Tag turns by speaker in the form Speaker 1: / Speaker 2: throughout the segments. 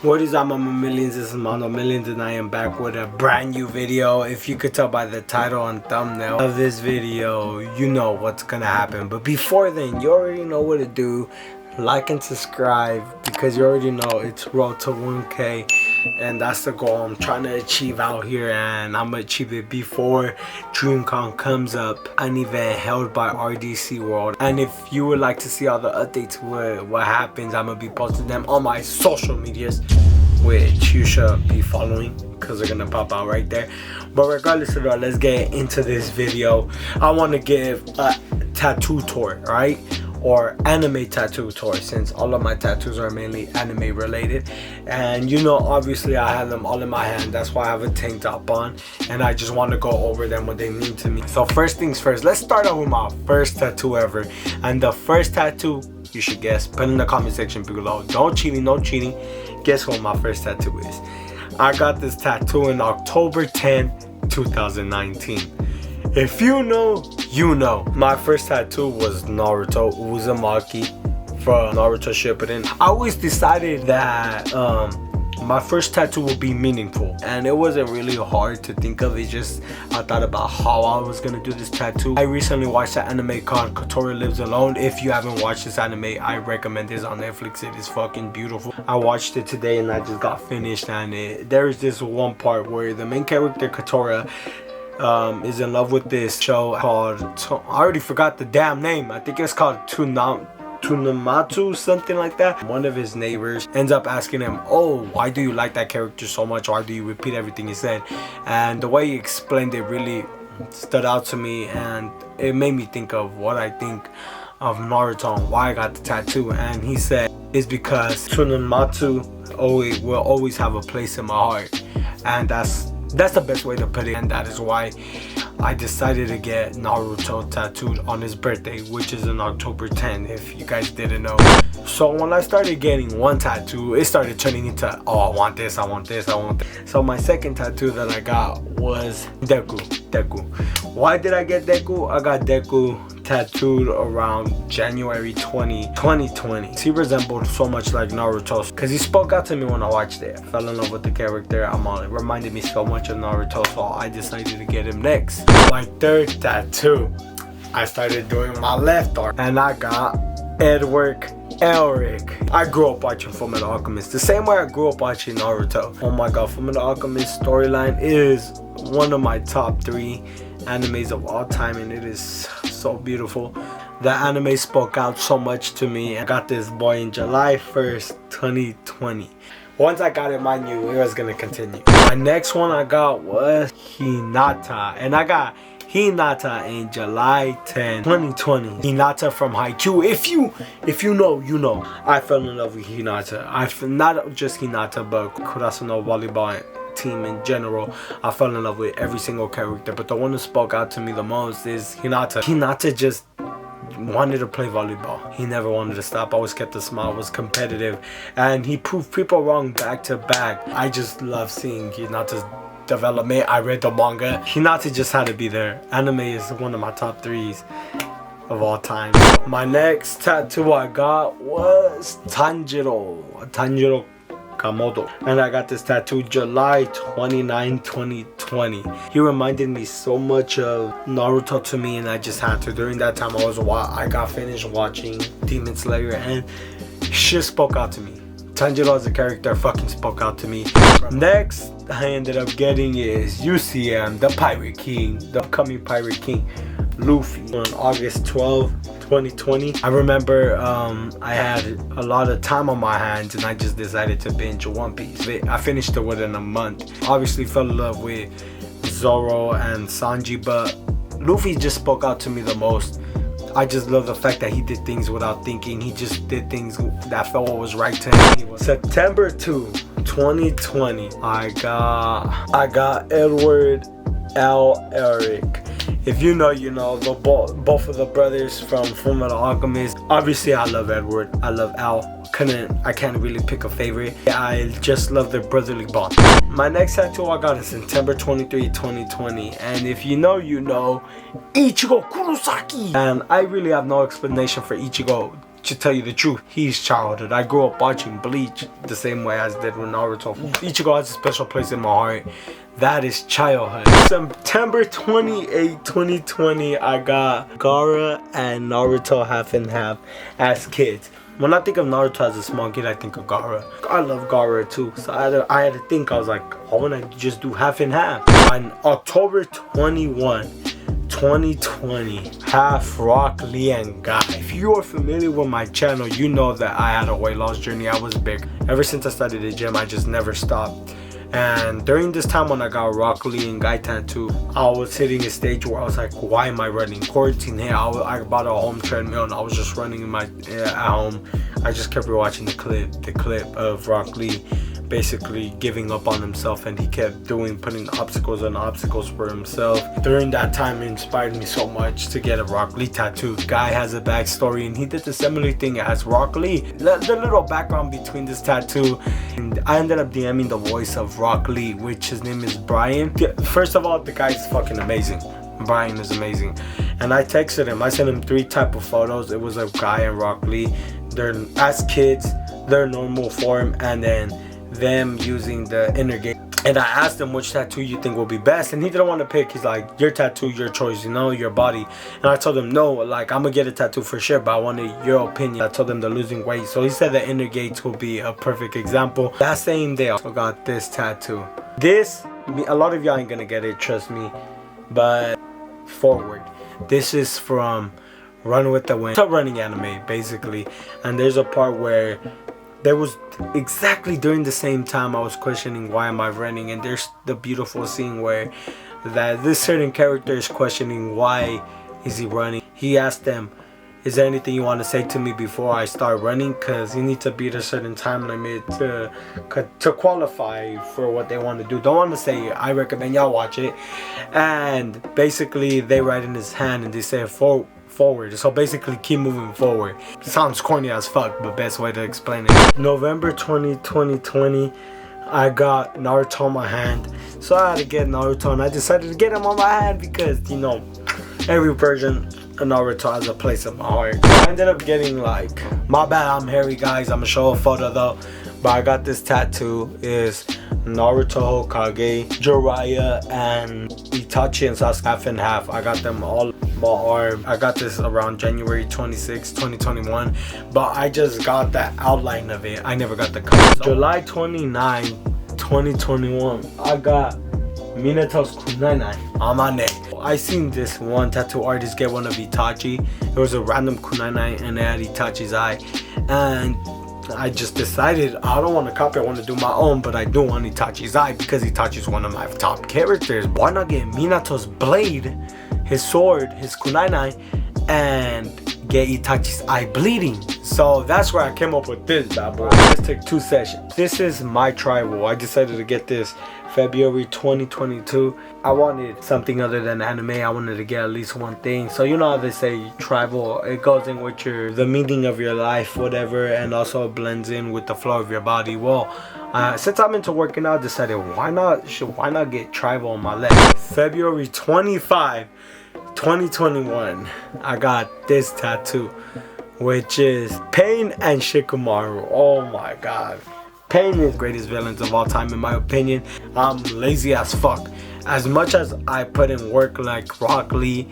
Speaker 1: What is up, MandooMillions? This is MandooMillions, and I am back with a brand new video. If you could tell by the title and thumbnail of this video, you know what's gonna happen. But before then, you already know what to do. Like and subscribe, because you already know it's road to 1K, and that's the goal I'm trying to achieve out here, and I'm gonna achieve it before DreamCon comes up, an event held by RDC World. And if you would like to see all the updates with what happens, I'm gonna be posting them on my social medias, which you should be following because they're gonna pop out right there. But regardless of that, let's get into this video. I want to give a tattoo tour, right? Or anime tattoo tour, since all of my tattoos are mainly anime related. And you know, obviously I have them all in my hand. That's why I have a tank top on, and I just want to go over them, what they mean to me. So first things first, let's start out with my first tattoo ever. And the first tattoo, you should guess. Put in the comment section below. Don't cheating, no cheating. Guess what my first tattoo is? I got this tattoo in October 10, 2019. If you know, you know. My first tattoo was Naruto Uzumaki from Naruto Shippuden. I always decided that my first tattoo would be meaningful, and it wasn't really hard to think of. It just, I thought about how I was gonna do this tattoo. I recently watched an anime called Kotori Lives Alone. If you haven't watched this anime, I recommend this on Netflix. It is fucking beautiful. I watched it today and I just got finished, and there is this one part where the main character Kotori is in love with this show called, I already forgot the damn name. I think it's called Tunamatu, something like that. One of his neighbors ends up asking him, oh, why do you like that character so much? Why do you repeat everything he said? And the way he explained it really stood out to me, and it made me think of what I think of Naruto and why I got the tattoo. And he said it's because Tunamatu will always have a place in my heart, and that's the best way to put it. And that is why I decided to get Naruto tattooed on his birthday, which is on October 10, if you guys didn't know. So when I started getting one tattoo, it started turning into, oh, I want this, I want this, I want this. So my second tattoo that I got was Deku. Why did I get Deku? I got Deku tattooed around January 2020. He resembled so much like Naruto because he spoke out to me when I watched it. I fell in love with the character. It reminded me so much of Naruto, so I decided to get him next. My third tattoo, I started doing my left arm, and I got Edward Elric. I grew up watching Fullmetal Alchemist the same way I grew up watching Naruto. Oh my god, Fullmetal Alchemist storyline is one of my top 3 animes of all time, and it is so beautiful. The anime spoke out so much to me. I got this boy in July 1st, 2020. Once I got him, I knew it was gonna continue. My next one I got was Hinata, and I got Hinata in July 10, 2020. Hinata from Haikyuu. If you know, you know. I fell in love with Hinata. Not just Hinata, but Kurasuno volleyball team in general. I fell in love with every single character, but the one who spoke out to me the most is Hinata. Hinata just wanted to play volleyball. He never wanted to stop. Always kept a smile, was competitive, and he proved people wrong back to back. I just love seeing Hinata's development. I read the manga. Hinata just had to be there. Anime is one of my top 3s of all time. My next tattoo I got was Tanjiro Kamoto, and I got this tattoo July 29, 2020. He reminded me so much of Naruto to me, and I just had to. During that time I got finished watching Demon Slayer, and shit spoke out to me. Tanjiro as a character fucking spoke out to me. Next I ended up getting is UCM, the Pirate King, the upcoming Pirate King, Luffy, on August 12, 2020. I remember I had a lot of time on my hands, and I just decided to binge One Piece. I finished it within a month. Obviously fell in love with Zoro and Sanji, but Luffy just spoke out to me the most. I just love the fact that he did things without thinking. He just did things that felt what was right to him. September 2, 2020, I got Edward Elric. If you know, you know. Both of the brothers from Fullmetal Alchemist. Obviously I love Edward, I love Al. I can't really pick a favorite. I just love their brotherly bond. My next tattoo I got is September 23, 2020, and if you know, you know, Ichigo Kurosaki. And I really have no explanation for Ichigo. to tell you the truth, he's childhood. I grew up watching Bleach the same way as did with Naruto. Ichigo has a special place in my heart. That is childhood. September 28, 2020, I got Gaara and Naruto half and half as kids. When I think of Naruto as a small kid, I think of Gaara. I love Gaara too, so I had to think. I was like, I want to just do half and half. On October 21, 2020, half Rock Lee and Guy. If you are familiar with my channel, you know that I had a weight loss journey. I was big. Ever since I started the gym, I just never stopped. And during this time when I got Rock Lee and Guy tattoo, I was hitting a stage where I was like, why am I running? Quarantine here, I bought a home treadmill and I was just running in at home. I just kept rewatching the clip of Rock Lee basically giving up on himself, and he kept putting obstacles on obstacles for himself. During that time, it inspired me so much to get a Rock Lee tattoo. Guy has a backstory and he did the similar thing as Rock Lee. The little background between this tattoo, and I ended up DMing the voice of Rock Lee, which his name is Brian. First of all, the guy's fucking amazing. Brian is amazing. And I texted him. I sent him 3 type of photos. It was of Guy and Rock Lee. They're as kids, their normal form, and then them using the inner gate. And I asked him which tattoo you think will be best, and he didn't want to pick. He's like, your tattoo, your choice, you know, your body. And I told him, no, like, I'm gonna get a tattoo for sure, but I wanted your opinion. I told him the losing weight, so he said the inner gates will be a perfect example. That same day, I got this tattoo. This, a lot of y'all ain't gonna get it, trust me, but forward. This is from Run With The Wind. It's a running anime, basically, and there's a part where there was exactly during the same time I was questioning why am I running, and there's the beautiful scene where this certain character is questioning why is he running. He asked them, is there anything you want to say to me before I start running, because you need to beat a certain time limit to qualify for what they want to do. Don't want to say I recommend y'all watch it. And basically they write in his hand and they say forward. So basically keep moving forward. Sounds corny as fuck, but best way to explain it. November 20, 2020, I got Naruto on my hand. So I had to get Naruto, and I decided to get him on my hand because, you know, every version of Naruto has a place in my heart. I ended up getting, like, my bad, I'm hairy guys, I'm gonna show a photo though. But I got this tattoo, is Naruto, Hokage, Jiraiya, and Itachi and Sasuke half and half. I got them all my arm. I got this around January 26, 2021, but I just got the outline of it. I never got the color. July 29, 2021, I got Minato's kunai on my neck. I seen this one tattoo artist get one of Itachi. It was a random kunai and it had Itachi's eye, and I just decided I don't want to copy, I want to do my own, but I do want Itachi's eye because Itachi's one of my top characters. Why not get Minato's blade, his sword, his kunai, and get Itachi's eye bleeding? So that's where I came up with this bad boy. This took 2 sessions. This is my tribal. I decided to get this February 2022. I wanted something other than anime. I wanted to get at least one thing. So you know how they say tribal, it goes in with the meaning of your life, whatever, and also it blends in with the flow of your body. Well, since I'm into working out, I decided why not get tribal on my leg. February 25, 2021, I got this tattoo, which is Pain and Shikamaru. Oh my god. Pain is the greatest villains of all time in my opinion. I'm lazy as fuck. As much as I put in work like Rock Lee,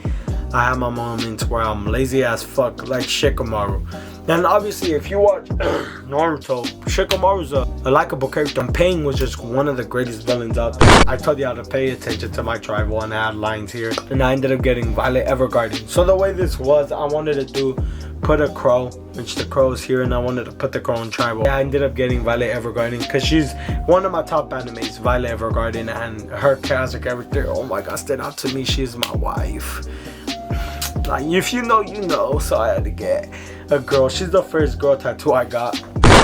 Speaker 1: I have my moments where I'm lazy as fuck like Shikamaru. And obviously if you watch Naruto, Shikamaru's a likable character, and Pain was just one of the greatest villains out there. I told you how to pay attention to my tribal, and I had lines here, and I ended up getting Violet Evergarden. So the way this was, I wanted to put a crow, which the crow is here, and I wanted to put the crow in tribal. I ended up getting Violet Evergarden because she's one of my top animes, Violet Evergarden, and her as a character, oh my god, stood out to me. She's my wife. Like, if you know, you know. So I had to get a girl. She's the first girl tattoo I got.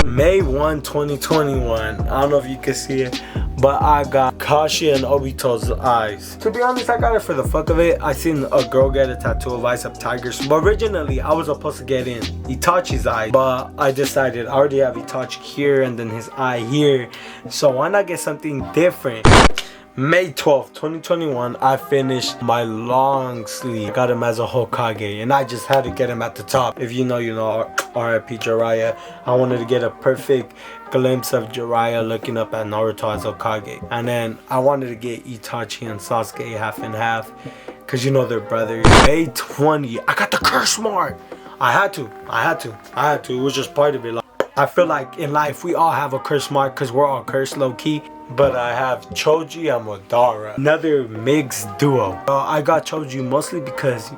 Speaker 1: May 1, 2021. I don't know if you can see it, but I got Kashi and Obito's eyes. To be honest, I got it for the fuck of it. I seen a girl get a tattoo of Eyes of Tigers, but originally I was supposed to get in Itachi's eye, but I decided I already have Itachi here and then his eye here, so why not get something different? May 12th, 2021, I finished my long sleeve. Got him as a Hokage, and I just had to get him at the top. If you know, you know. R.I.P. Jiraiya. I wanted to get a perfect glimpse of Jiraiya looking up at Naruto as Hokage. And then I wanted to get Itachi and Sasuke half and half, because you know they're brothers. May 20, I got the curse mark. I had to. It was just part of it. Like, I feel like in life we all have a curse mark because we're all cursed low key. But I have Choji and Madara, another mixed duo. I got Choji mostly because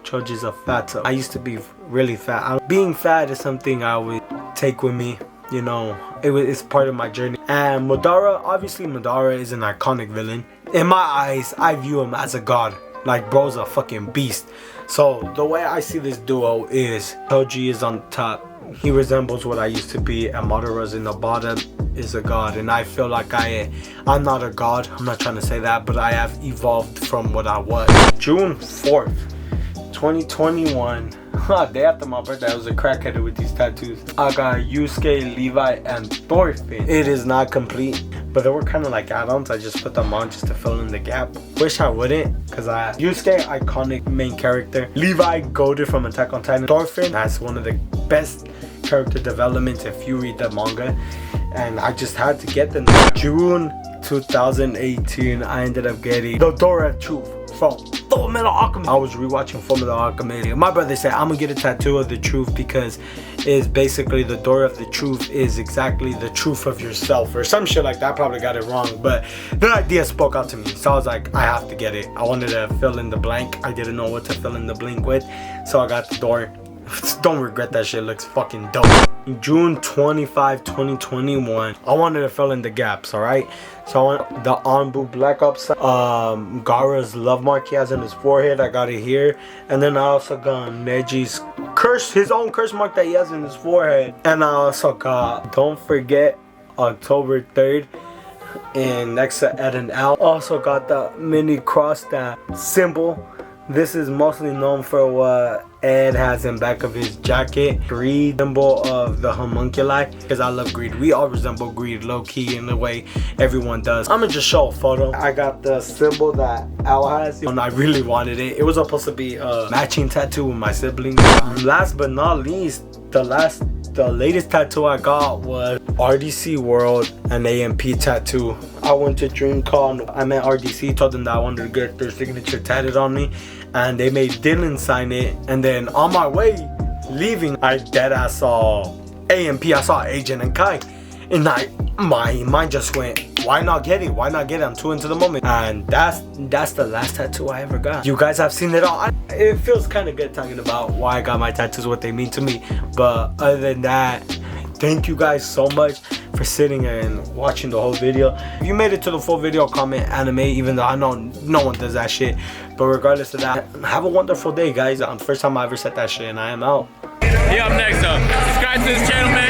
Speaker 1: Choji's a fatso. I used to be really fat. Being fat is something I would take with me. You know, it's part of my journey. And Madara, obviously Madara is an iconic villain. In my eyes, I view him as a god. Like, bro's a fucking beast. So the way I see this duo is Choji is on top. He resembles what I used to be, and Madara's in the bottom is a god. And I feel like I'm not a god. I'm not trying to say that, but I have evolved from what I was. June 4th, 2021. Day after my birthday, I was a crackheaded with these tattoos. I got Yusuke, Levi, and Thorfinn. It is not complete, but they were kind of like add-ons. I just put them on just to fill in the gap. Wish I wouldn't, because Yusuke, iconic main character. Levi, goated from Attack on Titan. Thorfinn, that's one of the best character developments if you read the manga. And I just had to get them. June 2018, I ended up getting the Door of Truth from Full Metal Alchemist. I was rewatching Full Metal Alchemist. My brother said I'm gonna get a tattoo of the truth because it's basically the door of the truth is exactly the truth of yourself or some shit like that. I probably got it wrong, but the idea spoke out to me, so I was like, I have to get it. I wanted to fill in the blank. I didn't know what to fill in the blank with, so I got the door. Don't regret that shit. Looks fucking dope. June 25, 2021. I wanted to fill in the gaps, alright? So I want the Anbu Black Ops, Gaara's love mark he has on his forehead. I got it here. And then I also got Neji's curse, his own curse mark that he has in his forehead. And I also got, don't forget, October 3rd. And next to Ed and Al. Also got the mini cross, that symbol. This is mostly known for what Ed has in back of his jacket. Greed, symbol of the homunculi, because I love greed. We all resemble greed low-key in the way everyone does. I'm gonna just show a photo. I got the symbol that Al has, and I really wanted it. It was supposed to be a matching tattoo with my siblings. Last but not least, the latest tattoo I got was RDC World, an AMP tattoo. I went to DreamCon. I met RDC, told them that I wanted to get their signature tatted on me, and they made Dylan sign it. And then on my way leaving, I deadass saw AMP. I saw Agent and Kai, and my mind just went, why not get it? Why not get it? I'm too into the moment. And that's the last tattoo I ever got. You guys have seen it all. It feels kind of good talking about why I got my tattoos, what they mean to me. But other than that, thank you guys so much for sitting and watching the whole video. If you made it to the full video, comment anime, even though I know no one does that shit. But regardless of that, have a wonderful day, guys. First time I ever said that shit, and I am out.
Speaker 2: Yeah, up next up. Subscribe to this channel, man.